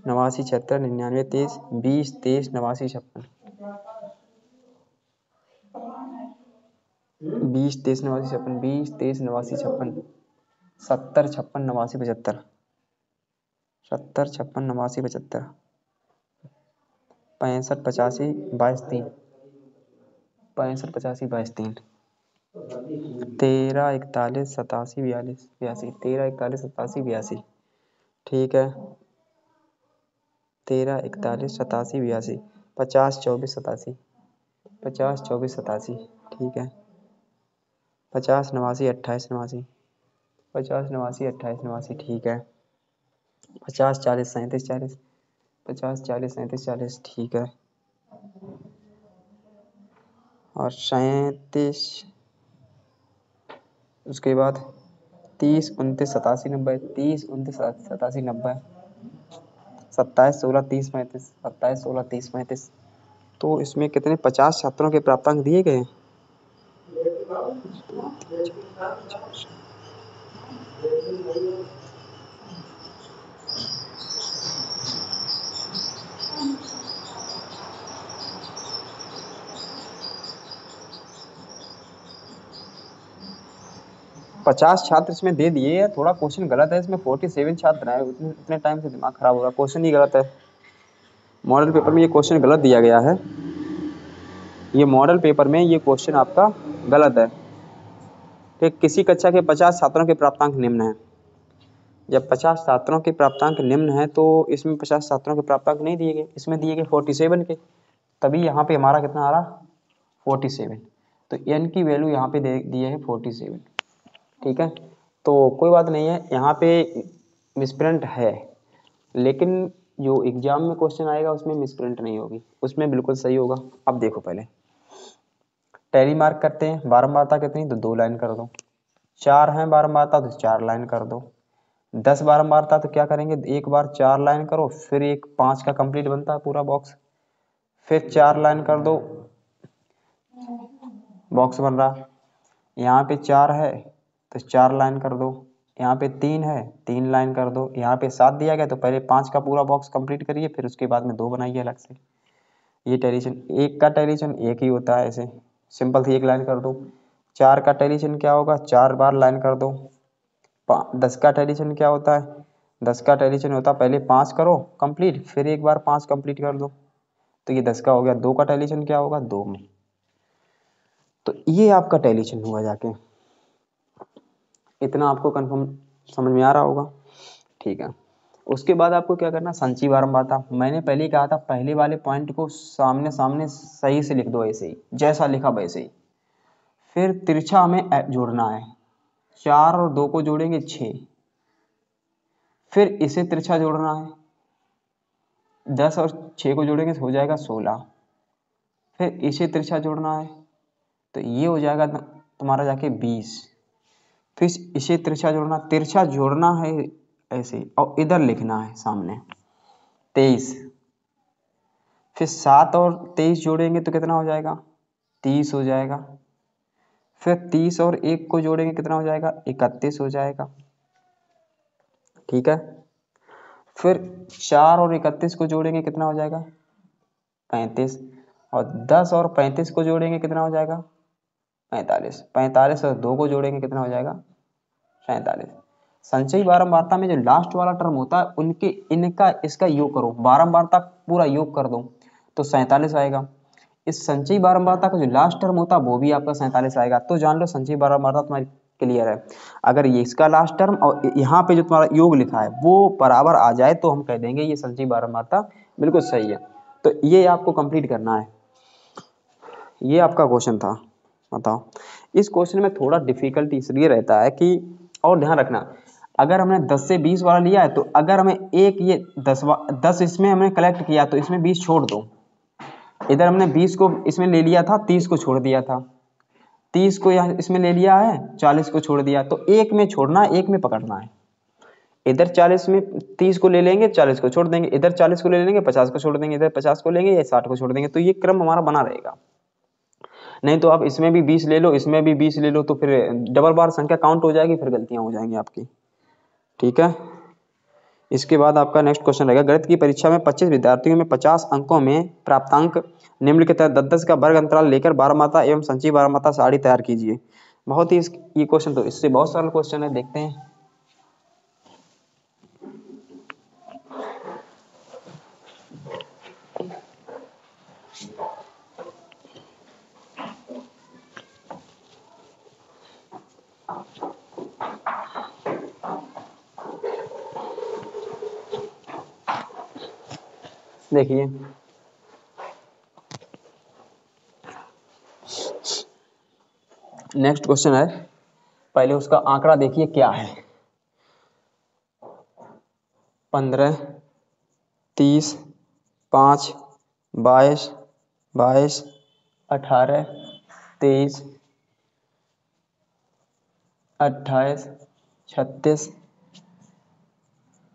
89 76 99 23, 20 23 89 56, 20 23 89 56, 20 23 89 56, 70 56 89 75, 70 56 89 75, 65 85 22 3, 65 85 22 3, 13 41 87 42 82, 13 41 87 82, ठीक है, 13 41 87 82, 50 24 87, 50 24 87, ठीक है, 50 89 28 89, 50 89 28 89, ठीक है, 50 40 37 40, 50 40 37 40, ठीक है, और 37, उसके बाद 30 29 87 90, 30 29 87 90, 27 16 30 35, 27 16 30 35, तो इसमें कितने 50 छात्रों के प्राप्तांक दिए गए हैं। 50 छात्र इसमें दे दिए हैं, थोड़ा क्वेश्चन गलत है, इसमें 47 छात्र हैं, उतने टाइम से दिमाग खराब होगा, क्वेश्चन ही गलत है, मॉडल पेपर में ये क्वेश्चन गलत दिया गया है, ये मॉडल पेपर में ये क्वेश्चन आपका गलत है कि किसी कक्षा के 50 छात्रों के प्राप्तांक निम्न है। जब 50 छात्रों के प्राप्तांक निम्न है तो इसमें 50 छात्रों के प्राप्तांक नहीं दिए गए, इसमें दिए गए 47 के, तभी यहाँ पे हमारा कितना आ रहा 47, तो n की वैल्यू यहाँ पे दे दिए है 47, ठीक है, तो कोई बात नहीं है, यहाँ पे मिसप्रिंट है, लेकिन जो एग्जाम में क्वेश्चन आएगा उसमें मिसप्रिंट नहीं होगी, उसमें बिल्कुल सही होगा। अब देखो पहले टैली मार्क करते हैं, बारंबारता कितनी, तो 2 लाइन कर दो, 4 है बारंबारता तो 4 लाइन कर दो, 10 बारंबारता तो क्या करेंगे, एक बार 4 लाइन करो, फिर एक 5 का कंप्लीट बनता है पूरा बॉक्स, फिर 4 लाइन कर दो, बॉक्स बन रहा, यहाँ पे 4 है तो 4 लाइन कर दो, यहाँ पे 3 है 3 लाइन कर दो, यहाँ पे 7 दिया गया तो पहले 5 का पूरा बॉक्स कंप्लीट करिए, फिर उसके बाद में 2 बनाइए अलग से। ये टेलीशन, एक का टेलीशन एक ही होता है, ऐसे सिंपल थी, एक लाइन कर दो। 4 का टेलीशन क्या होगा, 4 बार लाइन कर दो। 10 का टेलीशन क्या होता है, 10 का टेलीशन होता है पहले 5 करो कंप्लीट, फिर एक बार 5 कंप्लीट कर दो, तो ये 10 का हो गया। 2 का टेलीशन क्या होगा, 2 में, तो ये आपका टेलीशन हुआ जाके, इतना आपको कंफर्म समझ में आ रहा होगा, ठीक है। उसके बाद आपको क्या करना, संचयी बारंबारता, मैंने पहले ही कहा था पहले वाले पॉइंट को सामने सामने सही से लिख दो, ऐसे ही जैसा लिखा वैसे ही। फिर तिरछा हमें जोड़ना है, 4 और 2 को जोड़ेंगे 6, फिर इसे तिरछा जोड़ना है, 10 और 6 को जोड़ेंगे तो हो जाएगा 16, फिर इसे तिरछा जोड़ना है तो ये हो जाएगा तुम्हारा जाके 20, फिर इसे तिरछा जोड़ना है ऐसे, और इधर लिखना है सामने 23, फिर 7 और 23 जोड़ेंगे तो कितना हो जाएगा, 30 हो जाएगा, फिर 30 और 1 को जोड़ेंगे कितना हो जाएगा, 31 हो जाएगा, ठीक है। फिर 4 और 31 को जोड़ेंगे कितना हो जाएगा, 35, और 10 और 35 को जोड़ेंगे कितना हो जाएगा, 45, 45 और 2 को जोड़ेंगे कितना हो जाएगा, 47। संचयी बारंबारता में जो लास्ट वाला टर्म होता है उनके इनका इसका योग करो, बारंबारता पूरा योग कर दो तो 47 आएगा। इस संचयी बारंबारता का जो लास्ट टर्म होता है वो भी आपका 47 आएगा। तो जान लो संचयी बारंबारता तुम्हारी क्लियर है। अगर ये इसका लास्ट टर्म और यहाँ पे जो तुम्हारा योग लिखा है वो बराबर आ जाए तो हम कह देंगे ये संचयी बारंबारता बिल्कुल सही है। तो ये आपको कंप्लीट करना है। ये आपका क्वेश्चन था, बताओ। इस क्वेश्चन में थोड़ा डिफिकल्टी इसलिए रहता है कि, और ध्यान रखना, अगर हमने 10 से 20 वाला लिया है तो अगर हमें एक ये 10 इसमें हमने कलेक्ट किया तो इसमें 20 छोड़ दो, इधर हमने 20 को इसमें ले लिया था, 30 को छोड़ दिया था, 30 को यहाँ इसमें ले लिया है, 40 को छोड़ दिया, तो एक में छोड़ना है, एक में पकड़ना है। इधर 40 में 30 को ले लेंगे, 40 को छोड़ देंगे, इधर 40 को ले लेंगे, 50 को छोड़ देंगे, इधर 50 को लेंगे या 60 को छोड़ देंगे, तो ये क्रम हमारा बना रहेगा। नहीं तो आप इसमें भी 20 ले लो, इसमें भी 20 ले लो, तो फिर डबल बार संख्या काउंट हो जाएगी, फिर गलतियां हो जाएंगी आपकी। ठीक है, इसके बाद आपका नेक्स्ट क्वेश्चन रहेगा, गणित की परीक्षा में 25 विद्यार्थियों में 50 अंकों में प्राप्तांक निम्नलिखित है, 10-10 का वर्ग अंतराल लेकर बारहमाता एवं संचयी बारहमाता सारणी तैयार कीजिए। बहुत ही ये क्वेश्चन तो इससे बहुत सरल क्वेश्चन है, देखते हैं। देखिए नेक्स्ट क्वेश्चन है, पहले उसका आंकड़ा देखिए क्या है। 15, 30, 5, 22, 22, 18, 23, 28, 36,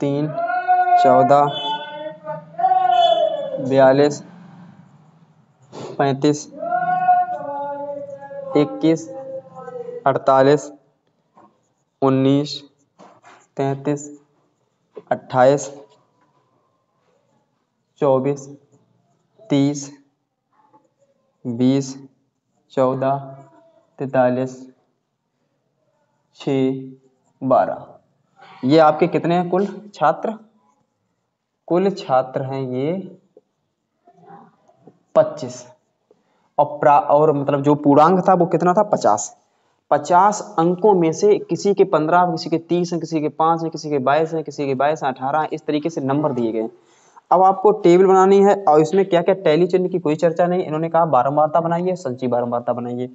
3, 14, 42, 35, 21, 48, 19, 33, 28, 24, 30, 20, 14, 43, 6, 12। ये आपके कितने हैं कुल छात्र? कुल छात्र हैं ये 25, और मतलब जो पूर्णांक था वो कितना था? 50। 50 अंकों में से किसी के 15, किसी के 30 हैं, किसी के 5 हैं, किसी के 22 हैं, किसी के 22, 18, इस तरीके से नंबर दिए गए। अब आपको टेबल बनानी है और इसमें क्या क्या टैली चिन्ह की कोई चर्चा नहीं। इन्होंने कहा बारंबारता बनाइए, संचयी बारंबारता बनाइए,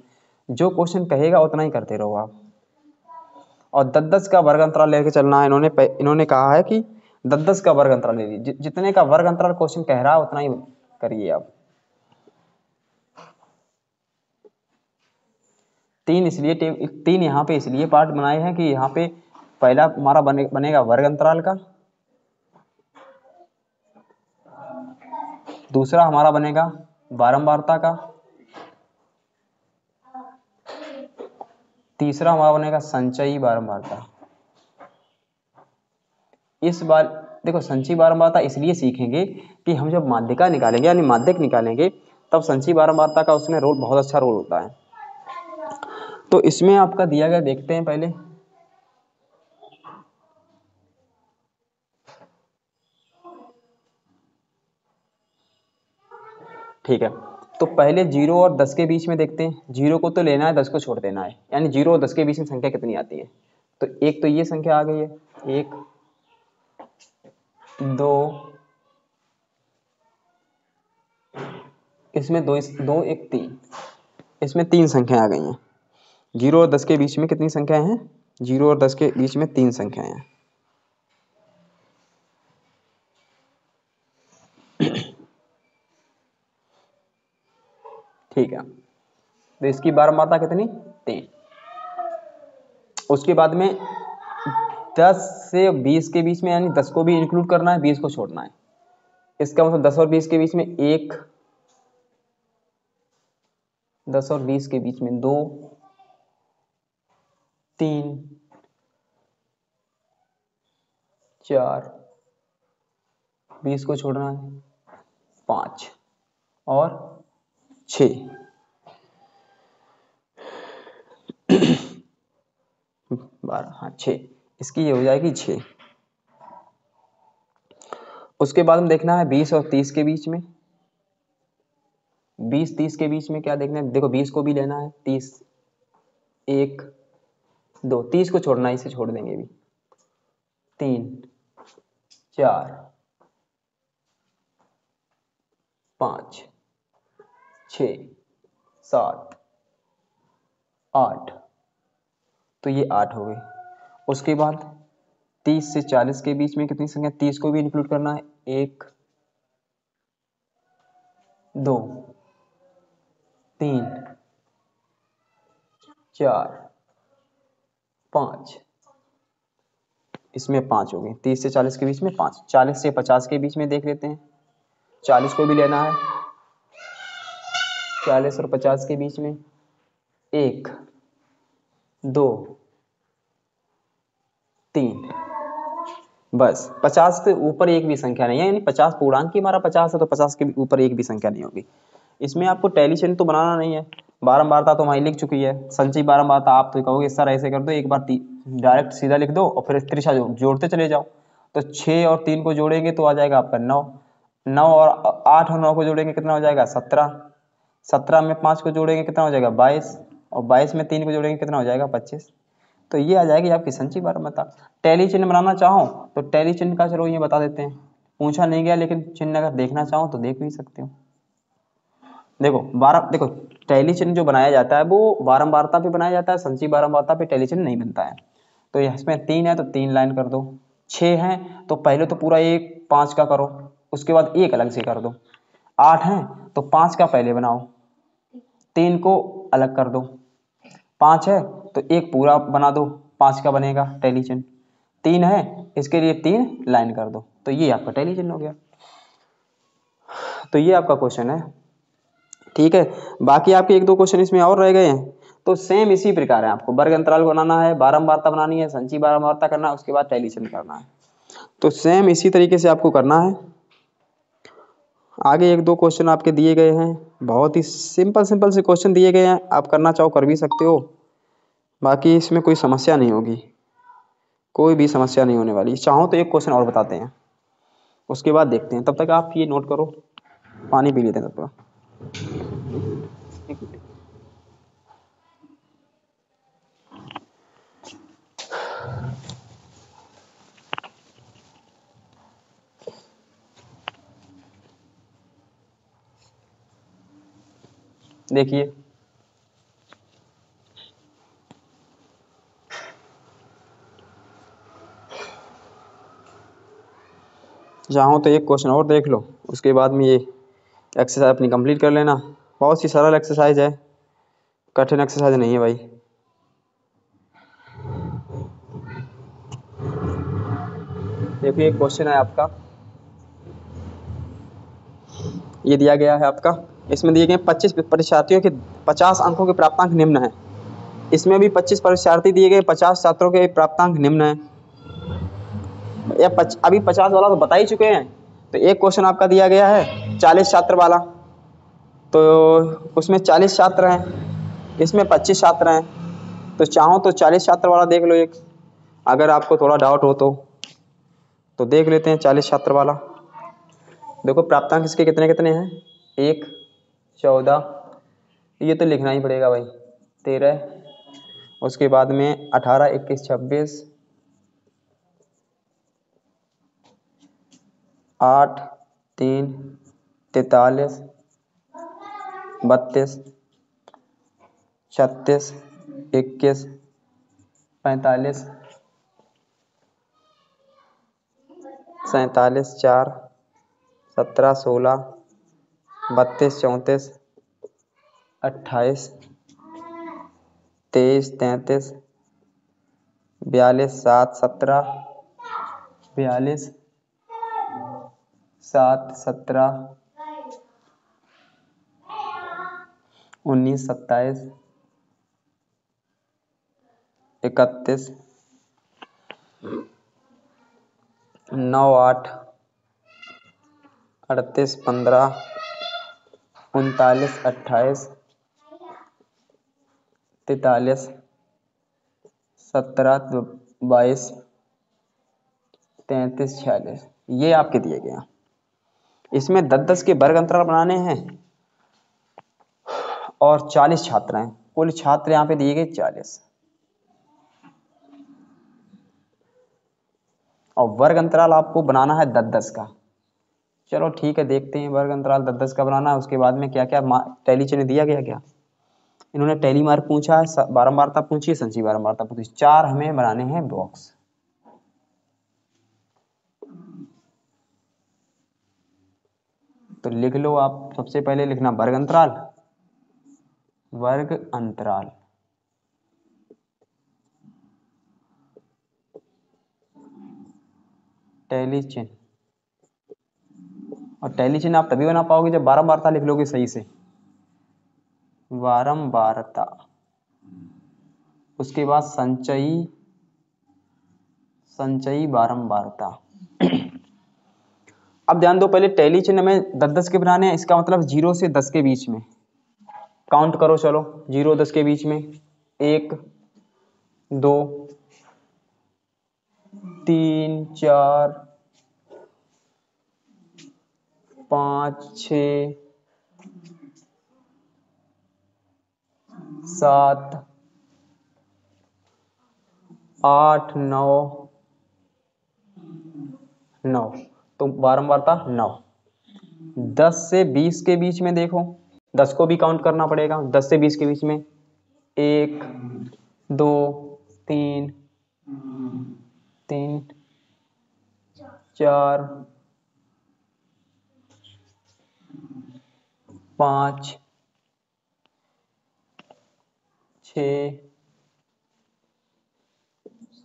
जो क्वेश्चन कहेगा उतना ही करते रहो आप। और 10-10 का वर्ग अंतराल लेके चलना है। इन्होंने कहा है कि 10-10 का वर्ग अंतराल ले लीजिए, जितने का वर्ग अंतराल क्वेश्चन कह रहा है उतना ही करिए आप। 3 यहाँ पे इसलिए पार्ट बनाए हैं कि यहाँ पे पहला हमारा बनेगा वर्ग अंतराल का, दूसरा हमारा बनेगा बारंबारता का, तीसरा हमारा बनेगा संचयी बारंबारता। इस बार देखो संचयी बारंबारता इसलिए सीखेंगे कि हम जब माध्यिका निकालेंगे यानी माध्यक निकालेंगे तब संचयी बारंबारता का उसमें रोल बहुत अच्छा रोल होता है। तो इसमें आपका दिया गया देखते हैं पहले। ठीक है, तो पहले 0 और 10 के बीच में देखते हैं। 0 को तो लेना है, 10 को छोड़ देना है, यानी 0 और 10 के बीच में संख्या कितनी आती है? तो एक तो ये संख्या आ गई है, 1, 2, इसमें 2, 1, 3, इसमें 3 संख्याएं आ गई हैं। 0 और 10 के बीच में कितनी संख्याएं हैं? 0 और 10 के बीच में 3 संख्याएं हैं। ठीक है, तो इसकी बारंबारता कितनी? 3। उसके बाद में 10 से 20 के बीच में, यानी 10 को भी इंक्लूड करना है, 20 को छोड़ना है। इसका मतलब 10 और 20 के बीच में 1, 10 और 20 के बीच में 2, 3, 4, 20 को छोड़ना है 5 और 6। 12, हाँ 6, इसकी ये हो जाएगी 6। उसके बाद में देखना है 20 और 30 के बीच में। 20-30 के बीच में क्या देखना है? देखो 20 को भी लेना है, 30, 1, 2, 30 को छोड़ना है, इसे छोड़ देंगे भी, 3, 4, 5, 6, 7, 8, तो ये 8 हो गई। उसके बाद 30 से 40 के बीच में कितनी संख्या? 30 को भी इंक्लूड करना है, 1, 2, 3 4 5, इसमें 5 हो गए। 30 से 40 के बीच में 5, 40 से 50 के बीच में देख लेते हैं, 40 को भी लेना है। 40 और 50 के बीच में 1 2 3, बस 50 के ऊपर एक भी संख्या नहीं है, यानी 50 पूर्णांक की हमारा 50 है तो 50 के ऊपर एक भी संख्या नहीं होगी। इसमें आपको टैली चिन्ह तो बनाना नहीं है, बारंबारता तो हमारी लिख चुकी है, संचयी बारंबारता आप तो कहोगे सर ऐसे कर दो, एक बार डायरेक्ट सीधा लिख दो और फिर त्रिशा जोड़ते चले जाओ। तो 6 और 3 को जोड़ेंगे तो आ जाएगा आपका 9, 9 और 8 और 9 को जोड़ेंगे कितना हो जाएगा 17, 17 में 5 को जोड़ेंगे कितना हो जाएगा 22, और 22 में 3 को जोड़ेंगे कितना हो जाएगा 25। तो ये आ जाएगी आपकी संचयी बारंबारता। टैली चिन्ह बनाना चाहो तो टैली चिन्ह का चलो ये बता देते हैं, पूछा नहीं गया लेकिन चिन्ह अगर देखना चाहो तो देख भी सकते हो। देखो टैली चिन्ह जो बनाया जाता है वो बारंबारता पे बनाया जाता है, संचयी बारंबारता पे टैली चिन्ह नहीं बनता है। तो इसमें 3 है तो 3 लाइन कर दो, 6 है तो पहले तो पूरा एक 5 का करो, उसके बाद एक अलग से कर दो, 8 है तो 5 का पहले बनाओ, 3 को अलग कर दो, 5 है तो एक पूरा बना दो, 5 का बनेगा टैली चिन्ह, 3 है इसके लिए 3 लाइन कर दो, तो ये आपका टैली चिन्ह हो गया। तो ये आपका क्वेश्चन है, ठीक है। बाकी आपके 1-2 क्वेश्चन इसमें और रह गए हैं, तो सेम इसी प्रकार है, आपको वर्ग अंतराल बनाना है, बारंबारता बनानी है, संचयी बारंबारता करना है, उसके बाद टैली चिन्ह करना है। तो सेम इसी तरीके से आपको करना है। आगे 1-2 क्वेश्चन आपके दिए गए हैं, बहुत ही सिंपल से क्वेश्चन दिए गए हैं, आप करना चाहो कर भी सकते हो, बाकी इसमें कोई समस्या नहीं होगी, कोई भी समस्या नहीं होने वाली। चाहो तो एक क्वेश्चन और बताते हैं, उसके बाद देखते हैं, तब तक आप ये नोट करो, पानी पी लेते हैं तब तक। देखिए चाहो तो एक क्वेश्चन और देख लो, उसके बाद में ये एक्सरसाइज अपनी कंप्लीट कर लेना। बहुत सी सरल एक्सरसाइज है, कठिन एक्सरसाइज नहीं है भाई। देखिए एक क्वेश्चन है आपका, ये दिया गया है आपका, इसमें दिए गए 25 परीक्षार्थियों के 50 अंकों के प्राप्तांक निम्न है। इसमें भी 25 परीक्षार्थी दिए गए, 50 छात्रों के प्राप्तांक निम्न है। अभी 50 वाला तो बता ही चुके हैं। तो एक क्वेश्चन आपका दिया गया है 40 छात्र वाला, तो उसमें 40 छात्र हैं, इसमें 25 छात्र हैं। तो चाहो तो 40 छात्र वाला देख लो एक, अगर आपको थोड़ा डाउट हो तो देख लेते हैं 40 छात्र वाला। देखो प्राप्तांक इसके कितने कितने हैं, 1 14, ये तो लिखना ही पड़ेगा भाई, 13, उसके बाद में 18 21 26 8 3 43 32 36 21 45 47 4 17 16 32 34 28 23 33 42 7 17 42 7 17 19 27 31 9 8 38 15 39 28 43 17 22 33 46, ये आपके दिए गए हैं। इसमें 10-10 के वर्ग अंतराल बनाने हैं और 40 छात्र हैं, कुल छात्र यहाँ पे दिए गए 40, और वर्ग अंतराल आपको बनाना है 10-10 का। चलो ठीक है, देखते हैं वर्ग अंतराल 10-10 का बनाना है, उसके बाद में क्या क्या टैली चिन्ह दिया गया क्या। इन्होंने टैली मार्क पूछा है, बारंबारता पूछी है, संचयी बारंबारता पूछी, 4 हमें बनाने हैं बॉक्स। तो लिख लो आप, सबसे पहले लिखना वर्ग अंतराल, वर्ग अंतराल टैली चिन्ह, और टैली चिन्ह आप तभी बना पाओगे जब बारंबारता लिख लोगे सही से, बारंबारता। उसके बाद संचयी बारंबारता। अब ध्यान दो, पहले टैली चिन्ह में 10-10 के बनाने हैं, इसका मतलब 0 से 10 के बीच में काउंट करो। चलो 0-10 के बीच में 1 2 3 4 5 6 7 8 9 तो बारंबारता 9। 10 से 20 के बीच में देखो, 10 को भी काउंट करना पड़ेगा। 10 से 20 के बीच में 1 2 3 4 5 6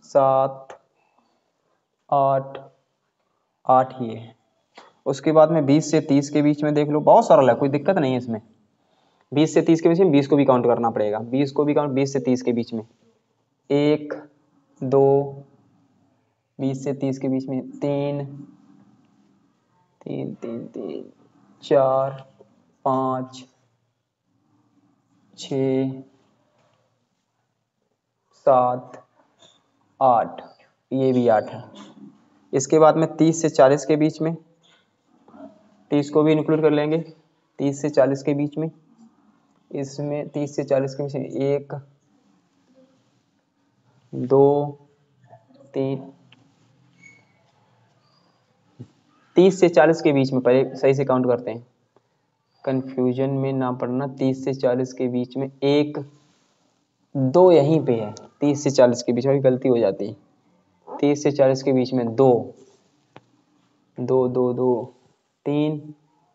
7 8 ही है। उसके बाद में 20 से 30 के बीच में देख लो, बहुत सरल है, कोई दिक्कत नहीं है इसमें। 20 से 30 के बीच में 20 को भी काउंट करना पड़ेगा, 20 को भी काउंट, 20 से 30 के बीच में 1 2 20 से 30 के बीच में 3 4 5 6 7 8, ये भी 8 है। इसके बाद में 30 से 40 के बीच में, 30 को भी इंक्लूड कर लेंगे। 30 से 40 के बीच में, इसमें 30 से 40 के बीच में 1 2 3 30 से 40 के बीच में, पहले सही से काउंट करते हैं, कंफ्यूजन में ना पड़ना। 30 से 40 के बीच में 1 2 यहीं पे है, 30 से 40 के बीच में गलती हो जाती है। 30 से 40 के बीच में 2 2 2 2 3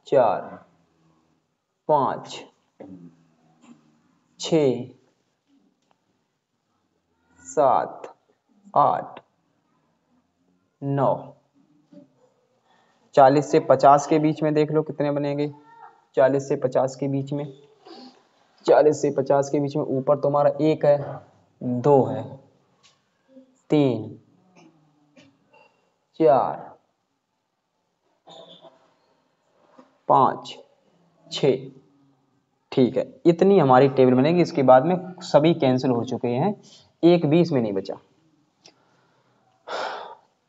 4 5 6 7 8 9। 40 से 50 के बीच में देख लो कितने बनेंगे। 40 से 50 के बीच में, 40 से 50 के बीच में ऊपर तुम्हारा 1 है, 2 है, 3 4 5 6। ठीक है, इतनी हमारी टेबल बनेगी। इसके बाद में सभी कैंसिल हो चुके हैं, एक भी इसमें नहीं बचा।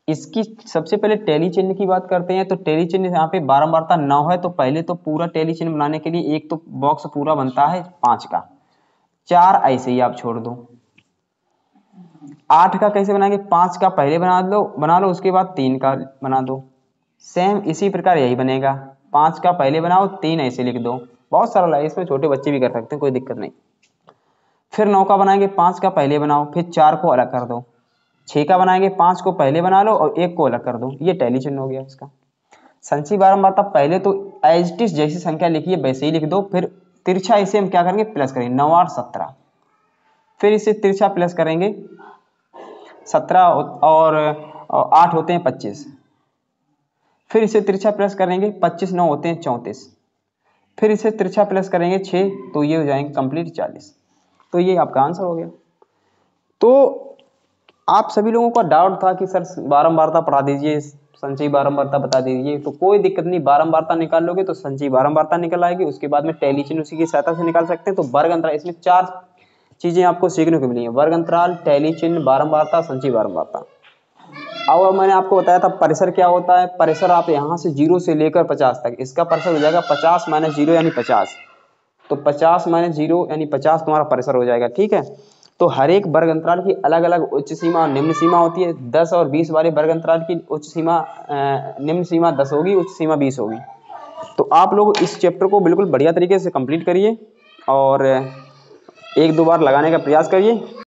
इसकी सबसे पहले टैली चिन्ह की बात करते हैं। तो टैली चिन्ह यहाँ पे बारंबारता 9 है, तो पहले तो पूरा टैली चिन्ह बनाने के लिए एक तो बॉक्स पूरा बनता है 5 का, 4 ऐसे ही आप छोड़ दो। 8 का कैसे बनाएंगे, 5 का पहले बना लो, उसके बाद 3 का बना दो। सेम इसी प्रकार यही बनेगा, 5 का पहले बनाओ, 3 ऐसे लिख दो। बहुत सरल है, इसमें छोटे बच्चे भी कर सकते हैं, कोई दिक्कत नहीं। फिर 9 का बनाएंगे, 5 का पहले बनाओ, फिर 4 को अलग कर दो। 6 का बनाएंगे, 5 को पहले बना लो और 1 को अलग कर दो। ये टैली चिन्ह हो गया इसका। संचयी बारंबारता पहले तो एज इट इज जैसी संख्या लिखी है वैसे ही लिख दो, फिर तिरछा इसे हम क्या करेंगे, प्लस करेंगे। 9 8 17, फिर इसे तिरछा प्लस करेंगे। 17 और 8 होते हैं 25, फिर इसे तिरछा प्लस करेंगे। 25 9 होते हैं 34, फिर इसे तिरछा प्लस करेंगे 6, तो ये हो जाएंगे कंप्लीट 40। तो ये आपका आंसर हो गया। तो आप सभी लोगों का डाउट था कि सर बारंबारता पढ़ा दीजिए, संचयी बारंबारता बता दीजिए, तो कोई दिक्कत नहीं, बारंबारता निकाल लोगे तो संचयी बारंबारता निकल आएगी। उसके बाद में टैली चिन्ह उसी की सहायता से निकाल सकते हैं। तो वर्ग अंतराल, इसमें 4 चीजें आपको सीखने को मिली है, वर्ग अंतराल, टैली चिन्ह, बारंबारता, संचयी बारंबारता। और मैंने आपको बताया था परिसर क्या होता है। परिसर आप यहाँ से 0 से लेकर 50 तक, इसका परिसर हो जाएगा 50 - 0 यानी 50। तो 50 - 0 यानी 50 तुम्हारा परिसर हो जाएगा। ठीक है, तो हर एक वर्ग अंतराल की अलग अलग उच्च सीमा और निम्न सीमा होती है। 10 और 20 वाले वर्ग अंतराल की उच्च सीमा निम्न सीमा 10 होगी, उच्च सीमा 20 होगी। तो आप लोग इस चैप्टर को बिल्कुल बढ़िया तरीके से कंप्लीट करिए और 1-2 बार लगाने का प्रयास करिए।